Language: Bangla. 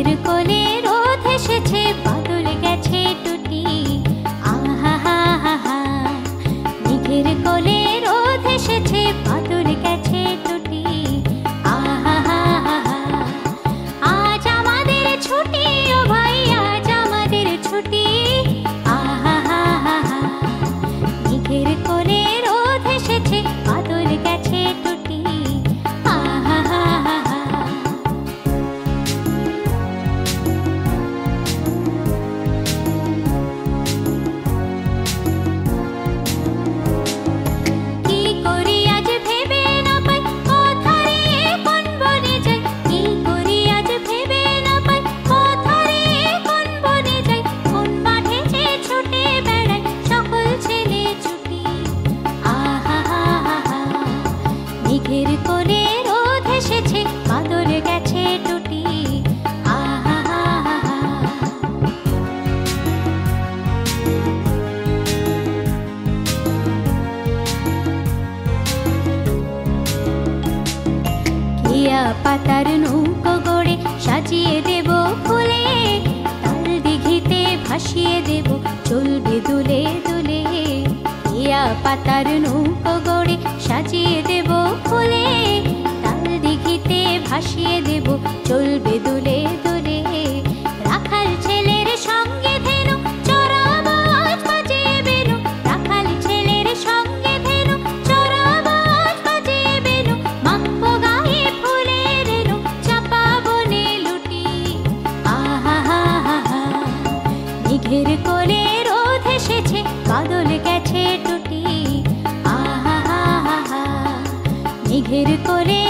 মেঘের কোলে রোদ এসেছে, বাদল গেছে টুটি। আহা হা হা হা, মেঘের কোলে রোদ এসেছে, বাদল গেছে টুটি। আহা হা হা হা, আজ আমাদের ছুটি, ও ভাই আজ আমাদের ছুটি। আহা হা হা হা, মেঘের কোলে রোদ এসেছে, বাদল গেছে টুটি। আহা হা হা হা, কি করি আজ ভেবে না পাই, কোথা রে কোন বনে যাই। কি করি আজ ভেবে না পাই, কোথা রে কোন বনে যাই। কোন মাঠে যে ছুটে বেড়াই, সকল ছেলে ছুটি। আহা হা হা হা, মেঘের কোলে রোদ এসেছে, বাদল গেছে টুটি। আহা হা হা হা, কেয়া পাতার নৌকো গড়ে সাজিয়ে দেব ফুলে, তাল দিঘিতে ভাসিয়ে দেব, চলবে দুলে দুলে। কেয়া পাতার নৌকো গড়ে সাজিয়ে দেব ফুলে, তাল দিঘিতে ভাসিয়ে দেব, চলবে দুলে দুলে। রাখাল ছেলের সঙ্গে ধেনু চড়াবো আজ বাজিয়ে বেনু। রাখাল ছেলের সঙ্গে ধেনু চড়াবো আজ বাজিয়ে বেনু। মাখবো গায়ে ফুলের রেণু, চাপাবো নে লুটি। আহা হা হা হা, মেঘের কোলে রোদ এসেছে, বাদল গেছে টুটি। আহা হা হা হা, মেঘের কোলে